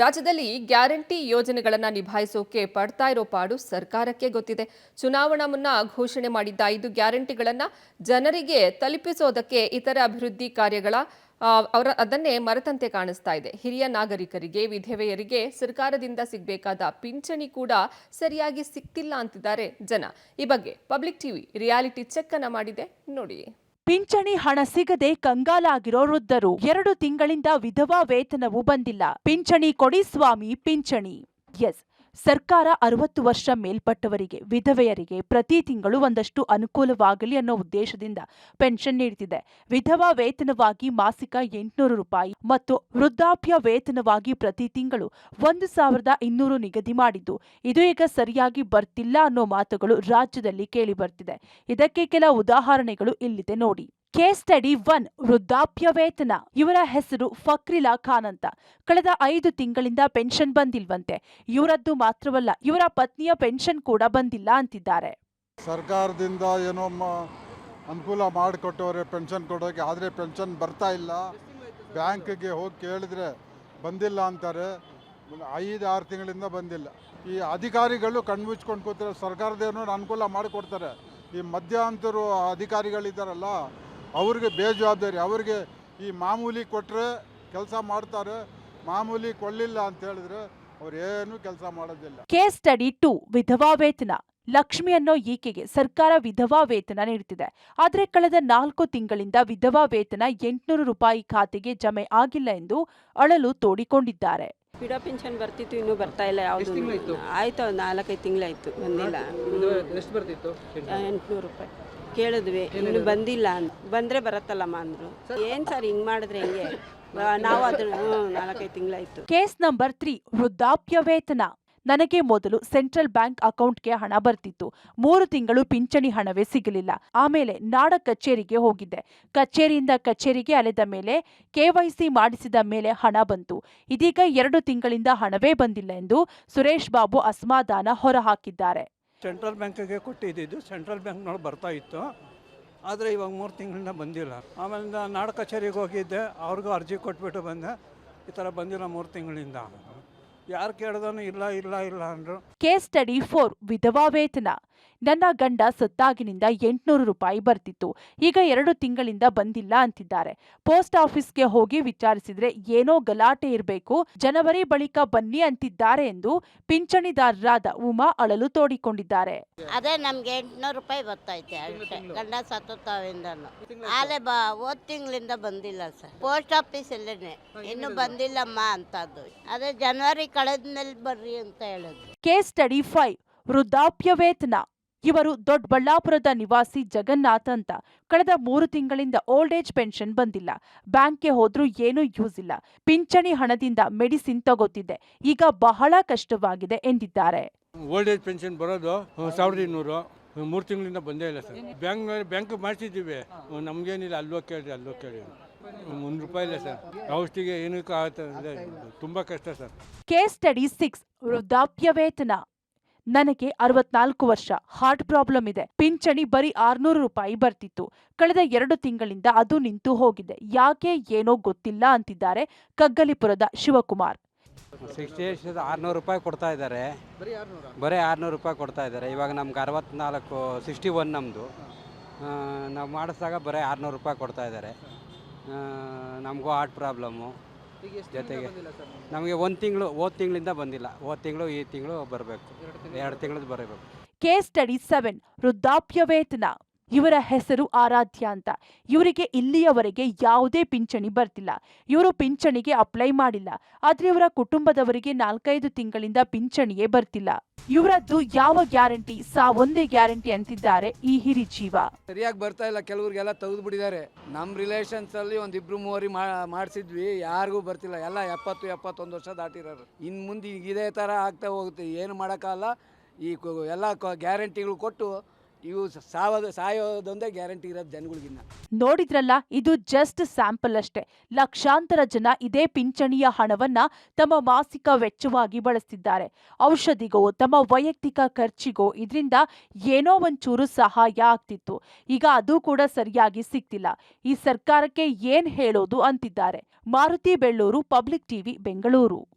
ರಾಜ್ಯದಲ್ಲಿ ಗ್ಯಾರಂಟಿ ಯೋಜನೆಗಳನ್ನು ನಿಭಾಯಿಸೋಕೆ ಪಡ್ತಾ ಇರೋ ಪಾಡು ಸರ್ಕಾರಕ್ಕೆ ಗೊತ್ತಿದೆ. ಚುನಾವಣಾ ಮುನ್ನ ಘೋಷಣೆ ಮಾಡಿದ್ದ 5 ಗ್ಯಾರಂಟಿಗಳನ್ನು ಜನರಿಗೆ ತಲುಪಿಸೋದಕ್ಕೆ ಇತರ ಅಭಿವೃದ್ಧಿ ಕಾರ್ಯಗಳ ಅದನ್ನೇ ಮರೆತಂತೆ ಕಾಣಿಸ್ತಾ ಇದೆ. ಹಿರಿಯ ನಾಗರಿಕರಿಗೆ, ವಿಧವೆಯರಿಗೆ ಸರ್ಕಾರದಿಂದ ಸಿಗಬೇಕಾದ ಪಿಂಚಣಿ ಕೂಡ ಸರಿಯಾಗಿ ಸಿಗ್ತಿಲ್ಲ ಅಂತಿದ್ದಾರೆ ಜನ. ಈ ಬಗ್ಗೆ ಪಬ್ಲಿಕ್ ಟಿವಿ ರಿಯಾಲಿಟಿ ಚೆಕ್ ಅನ್ನ ಮಾಡಿದೆ, ನೋಡಿ. ಪಿಂಚಣಿ ಹಣ ಸಿಗದೆ ಕಂಗಾಲಾಗಿರೋ ವೃದ್ಧರು 2 ತಿಂಗಳಿಂದ ವಿಧವಾ ವೇತನವೂ ಬಂದಿಲ್ಲ. ಪಿಂಚಣಿ ಕೊಡಿ ಸ್ವಾಮಿ, ಪಿಂಚಣಿ. ಎಸ್, ಸರ್ಕಾರ 60 ವರ್ಷ ಮೇಲ್ಪಟ್ಟವರಿಗೆ, ವಿಧವೆಯರಿಗೆ ಪ್ರತಿ ತಿಂಗಳು ಒಂದಷ್ಟು ಅನುಕೂಲವಾಗಲಿ ಅನ್ನೋ ಉದ್ದೇಶದಿಂದ ಪೆನ್ಷನ್ ನೀಡುತ್ತಿದೆ. ವಿಧವಾ ವೇತನವಾಗಿ ಮಾಸಿಕ 800 ರೂಪಾಯಿ ಮತ್ತು ವೃದ್ಧಾಪ್ಯ ವೇತನವಾಗಿ ಪ್ರತಿ ತಿಂಗಳು 1200 ನಿಗದಿ ಮಾಡಿದ್ದು, ಇದು ಈಗ ಸರಿಯಾಗಿ ಬರ್ತಿಲ್ಲ ಅನ್ನೋ ಮಾತುಗಳು ರಾಜ್ಯದಲ್ಲಿ ಕೇಳಿ ಬರ್ತಿದೆ. ಇದಕ್ಕೆ ಕೆಲ ಉದಾಹರಣೆಗಳು ಇಲ್ಲಿದೆ ನೋಡಿ. ಕೇಸ್ ಸ್ಟಡಿ 1, ವೃದ್ಧಾಪ್ಯ ವೇತನ. ಇವರ ಹೆಸರು ಫಕ್ರಿಲಾ ಖಾನ್ ಅಂತ. ಕಳೆದ 5 ತಿಂಗಳಿಂದ ಪೆನ್ಷನ್ ಬಂದಿಲ್ವಂತೆ. ಇವರದ್ದು ಮಾತ್ರವಲ್ಲ, ಇವರ ಪತ್ನಿಯ ಪೆನ್ಷನ್ ಕೂಡ ಬಂದಿಲ್ಲ ಅಂತಿದ್ದಾರೆ. ಸರ್ಕಾರದಿಂದ ಏನೋ ಅನುಕೂಲ ಮಾಡಿಕೊಟ್ಟವ್ರೆ ಪೆನ್ಷನ್ ಕೊಡೋಕೆ, ಆದರೆ ಪೆನ್ಷನ್ ಬರ್ತಾ ಇಲ್ಲ. ಬ್ಯಾಂಕ್ಗೆ ಹೋಗಿ ಕೇಳಿದ್ರೆ ಬಂದಿಲ್ಲ ಅಂತಾರೆ. 5-6 ತಿಂಗಳಿಂದ ಬಂದಿಲ್ಲ. ಈ ಅಧಿಕಾರಿಗಳು ಕಣ್ಮುಚ್ಕೊಂಡು ಕೂತಾರೆ. ಸರ್ಕಾರದೇನೋ ಅನುಕೂಲ ಮಾಡಿಕೊಡ್ತಾರೆ. ಈ ಮಧ್ಯಂತರ ಅಧಿಕಾರಿಗಳಿದ್ದಾರಲ್ಲ, ಅವ್ರಿಗೆ ಬೇಜವಾಬ್ದಾರಿ. ಅವ್ರಿಗೆ ಈ ಮಾಮೂಲಿ ಕೊಟ್ಟರೆ ಕೆಲಸ ಮಾಡ್ತಾರೆ, ಮಾಮೂಲಿ ಕೊಡಲಿಲ್ಲ ಅಂತ ಹೇಳಿದ್ರೆ ಅವ್ರು ಏನು ಕೆಲಸ ಮಾಡೋದಿಲ್ಲ. ಕೇಸ್ ಸ್ಟಡಿ 2, ವಿಧವಾ ವೇತನ. ಲಕ್ಷ್ಮಿ ಅನ್ನೋ ಈಕೆಗೆ ಸರ್ಕಾರ ವಿಧವಾ ವೇತನ ನೀಡುತ್ತಿದೆ. ಆದರೆ ಕಳೆದ 4 ತಿಂಗಳಿಂದ ವಿಧವಾ ವೇತನ 800 ರೂಪಾಯಿ ಖಾತೆಗೆ ಜಮೆ ಆಗಿಲ್ಲ ಎಂದು ಅಳಲು ತೋಡಿಕೊಂಡಿದ್ದಾರೆ. ವಿಡೋ ಪೆನ್ಷನ್ ಬರ್ತಿತ್ತು, ಇನ್ನೂ ಬರ್ತಾ ಇಲ್ಲ. ಯಾವುದು ಆಯ್ತು, 4-5 ತಿಂಗಳಾಯ್ತು, ಬಂದಿಲ್ಲ. 800 ರೂಪಾಯಿ ಕೇಳಿದ್ವಿ, ಇನ್ನು ಬಂದಿಲ್ಲ ಅಂತ. ಬಂದ್ರೆ ಬರತ್ತಲ್ಲಮ್ಮ ಅಂದ್ರು. ಏನ್ ಸರ್ ಹಿಂಗ್ ಮಾಡಿದ್ರೆ ಹೆಂಗೆ? ನಾವು ಅದನ್ನ 4-5 ತಿಂಗಳಾಯ್ತು. ಕೇಸ್ ನಂಬರ್ 3, ವೃದ್ಧಾಪ್ಯ ವೇತನ. ನನಗೆ ಮೊದಲು ಸೆಂಟ್ರಲ್ ಬ್ಯಾಂಕ್ ಅಕೌಂಟ್ಗೆ ಹಣ ಬರ್ತಿತ್ತು. 3 ತಿಂಗಳು ಪಿಂಚಣಿ ಹಣವೇ ಸಿಗಲಿಲ್ಲ. ಆಮೇಲೆ ನಾಡ ಕಚೇರಿಗೆ ಹೋಗಿದ್ದೆ. ಕಚೇರಿಯಿಂದ ಕಚೇರಿಗೆ ಅಲೆದ ಮೇಲೆ KYC ಮಾಡಿಸಿದ ಮೇಲೆ ಹಣ ಬಂತು. ಇದೀಗ 2 ತಿಂಗಳಿಂದ ಹಣವೇ ಬಂದಿಲ್ಲ ಎಂದು ಸುರೇಶ್ ಬಾಬು ಅಸಮಾಧಾನ ಹೊರಹಾಕಿದ್ದಾರೆ. ಸೆಂಟ್ರಲ್ ಬ್ಯಾಂಕಿಗೆ ಕೊಟ್ಟಿದ್ದು, ಸೆಂಟ್ರಲ್ ಬ್ಯಾಂಕ್ನೊಳಗೆ ಬರ್ತಾ ಇತ್ತು. ಆದರೆ ಇವಾಗ 3 ತಿಂಗಳಿಂದ ಬಂದಿಲ್ಲ. ಆಮೇಲೆ ನಾಡ ಕಚೇರಿಗೆ ಹೋಗಿದ್ದೆ, ಅವ್ರಿಗೂ ಅರ್ಜಿ ಕೊಟ್ಬಿಟ್ಟು ಬಂದೆ. ಈ ಥರ ಬಂದಿಲ್ಲ 3 ತಿಂಗಳಿಂದ. ಯಾರು ಕೇಳಿದನು ಇಲ್ಲ ಇಲ್ಲ ಇಲ್ಲ ಅಂದರು. ಕೇಸ್ ಸ್ಟಡಿ 4, ವಿಧವಾ ವೇತನ. ನನ್ನ ಗಂಡ ಸತ್ತಾಗಿನಿಂದ 800 ರೂಪಾಯಿ ಬರ್ತಿತ್ತು. ಈಗ 2 ತಿಂಗಳಿಂದ ಬಂದಿಲ್ಲ ಅಂತಿದ್ದಾರೆ. ಪೋಸ್ಟ್ ಆಫೀಸ್ಗೆ ಹೋಗಿ ವಿಚಾರಿಸಿದ್ರೆ ಏನೋ ಗಲಾಟೆ ಇರಬೇಕು, ಜನವರಿ ಬಳಿಕ ಬನ್ನಿ ಅಂತಿದ್ದಾರೆ ಎಂದು ಪಿಂಚಣಿದಾರರಾದ ಉಮಾ ಅಳಲು ತೋಡಿಕೊಂಡಿದ್ದಾರೆ. ಅದೇ ನಮ್ಗೆ 800 ರೂಪಾಯಿ ಬರ್ತೈತೆ ಅಷ್ಟೇ. ಗಂಡ ಸತ್ತೋತಾವಿಂದನು ಆಲೆ ಹೋದ ತಿಂಗಳಿಂದ ಬಂದಿಲ್ಲ ಸರ್. ಪೋಸ್ಟ್ ಆಫೀಸ್ ಅಲ್ಲೇನೆ ಇನ್ನು ಬಂದಿಲ್ಲಮ್ಮ ಅಂತದ್ದು. ಅದೇ ಜನವರಿ ಕಳೆದ್ಮೇಲೆ ಬರ್ರಿ ಅಂತ ಹೇಳಿದ್ರು. ಕೇಸ್ ಸ್ಟಡಿ 5, ವೃದ್ಧಾಪ್ಯ ವೇತನ. ಇವರು ದೊಡ್ಡಬಳ್ಳಾಪುರದ ನಿವಾಸಿ ಜಗನ್ನಾಥ್ ಅಂತ. ಕಳೆದ 3 ತಿಂಗಳಿಂದ ಓಲ್ಡ್ ಏಜ್ ಪೆನ್ಷನ್ ಬಂದಿಲ್ಲ. ಬ್ಯಾಂಕ್ಗೆ ಹೋದ್ರೂ ಏನೂ ಯೂಸ್ ಇಲ್ಲ. ಪಿಂಚಣಿ ಹಣದಿಂದ ಮೆಡಿಸಿನ್ ತಗೋತಿದ್ದೆ. ಈಗ ಬಹಳ ಕಷ್ಟವಾಗಿದೆ ಎಂದಿದ್ದಾರೆ. ಓಲ್ಡ್ ಏಜ್ ಪೆನ್ಷನ್ ಬರೋದು 1200. 3 ತಿಂಗಳಿಂದ ಬಂದೇ ಇಲ್ಲ ಸರ್. ಬ್ಯಾಂಕ್ ಮಾಡಿಸಿದ್ದೀವಿ, ನಮಗೇನಿಲ್ಲ. ಅಲ್ಲೋ ಕೇಳಿ 1 ರೂಪಾಯಿ ಇಲ್ಲ ಸರ್. ಔಷಧಿಗೆ ಏನಕ್ಕೆ ಆಗುತ್ತೆ, ತುಂಬ ಕಷ್ಟ ಸರ್. ಕೇಸ್ ಸ್ಟಡಿ 6, ವೃದ್ಧಾಪ್ಯ ವೇತನ. ನನಗೆ 64 ವರ್ಷ, ಹಾರ್ಟ್ ಪ್ರಾಬ್ಲಮ್ ಇದೆ. ಪಿಂಚಣಿ ಬರೀ 600 ರೂಪಾಯಿ ಬರ್ತಿತ್ತು. ಕಳೆದ 2 ತಿಂಗಳಿಂದ ಅದು ನಿಂತು ಹೋಗಿದೆ. ಯಾಕೆ ಏನೋ ಗೊತ್ತಿಲ್ಲ ಅಂತಿದ್ದಾರೆ ಕಗ್ಗಲಿಪುರದ ಶಿವಕುಮಾರ್. 600 ರೂಪಾಯಿ ಕೊಡ್ತಾ ಇದ್ದಾರೆ. ಬರೀ 600 ರೂಪಾಯಿ ಕೊಡ್ತಾ ಇದ್ದಾರೆ. ಇವಾಗ ನಮ್ಗೆ 64, 61 ನಮ್ಮದು. ನಾವು ಮಾಡಿಸಿದಾಗ ಬರೀ 600 ರೂಪಾಯಿ ಕೊಡ್ತಾ ಇದ್ದಾರೆ. ನಮಗೂ ಹಾರ್ಟ್ ಪ್ರಾಬ್ಲಮ್ಮು. ಜೊತೆಗೆ ನಮಗೆ 1 ತಿಂಗಳು, ಹೋದ ತಿಂಗಳಿಂದ ಬಂದಿಲ್ಲ. ಹೋದ ತಿಂಗಳು ಈ ತಿಂಗಳು ಬರಬೇಕು, 2 ತಿಂಗಳದ್ದು ಬರಬೇಕು. ಕೇಸ್ ಸ್ಟಡಿ 7, ವೃದ್ಧಾಪ್ಯ ವೇತನ. ಇವರ ಹೆಸರು ಆರಾಧ್ಯ ಅಂತ. ಇವರಿಗೆ ಇಲ್ಲಿಯವರೆಗೆ ಯಾವುದೇ ಪಿಂಚಣಿ ಬರ್ತಿಲ್ಲ. ಇವರು ಪಿಂಚಣಿಗೆ ಅಪ್ಲೈ ಮಾಡಿಲ್ಲ. ಆದ್ರೆ ಇವರ ಕುಟುಂಬದವರಿಗೆ 4-5 ತಿಂಗಳಿಂದ ಪಿಂಚಣಿಯೇ ಬರ್ತಿಲ್ಲ. ಇವರದ್ದು ಯಾವ ಗ್ಯಾರಂಟಿ? ಒಂದೇ ಗ್ಯಾರಂಟಿ ಅಂತಿದ್ದಾರೆ ಈ ಹಿರಿ ಜೀವ. ಸರಿಯಾಗಿ ಬರ್ತಾ ಇಲ್ಲ. ಕೆಲವ್ರಿಗೆಲ್ಲ ತೆಗೆದು ಬಿಟ್ಟಿದ್ದಾರೆ. ನಮ್ಮ ರಿಲೇಷನ್ಸ್ ಅಲ್ಲಿ 1-2-3 ಮಾಡಿಸಿದ್ವಿ, ಯಾರಿಗೂ ಬರ್ತಿಲ್ಲ. ಎಲ್ಲ 70-71 ವರ್ಷ ದಾಟಿರೋರು. ಇನ್ನು ಮುಂದೆ ಇದೇ ಥರ ಆಗ್ತಾ ಹೋಗುತ್ತೆ. ಏನು ಮಾಡೋಕ್ಕಲ್ಲ. ಈ ಎಲ್ಲ ಗ್ಯಾರಂಟಿಗಳು ಕೊಟ್ಟು ಇವು ಸಾಯೋದೊಂದೇ ಗ್ಯಾರಂಟಿ ಇರೋದು ಜನಗಳಿಗಿನ್ನ. ನೋಡಿದ್ರಲ್ಲ, ಇದು ಜಸ್ಟ್ ಸ್ಯಾಂಪಲ್ ಅಷ್ಟೇ. ಲಕ್ಷಾಂತರ ಜನ ಇದೇ ಪಿಂಚಣಿಯ ಹಣವನ್ನ ತಮ್ಮ ಮಾಸಿಕ ವೆಚ್ಚವಾಗಿ ಬಳಸ್ತಿದ್ದಾರೆ. ಔಷಧಿಗೋ ತಮ್ಮ ವೈಯಕ್ತಿಕ ಖರ್ಚಿಗೋ ಇದರಿಂದ ಏನೋ ಒಂಚೂರು ಸಹಾಯ ಆಗ್ತಿತ್ತು. ಈಗ ಅದು ಕೂಡ ಸರಿಯಾಗಿ ಸಿಗ್ತಿಲ್ಲ. ಈ ಸರ್ಕಾರಕ್ಕೆ ಏನ್ ಹೇಳೋದು ಅಂತಿದ್ದಾರೆ. Maruti Bellur, public TV, Bengaluru.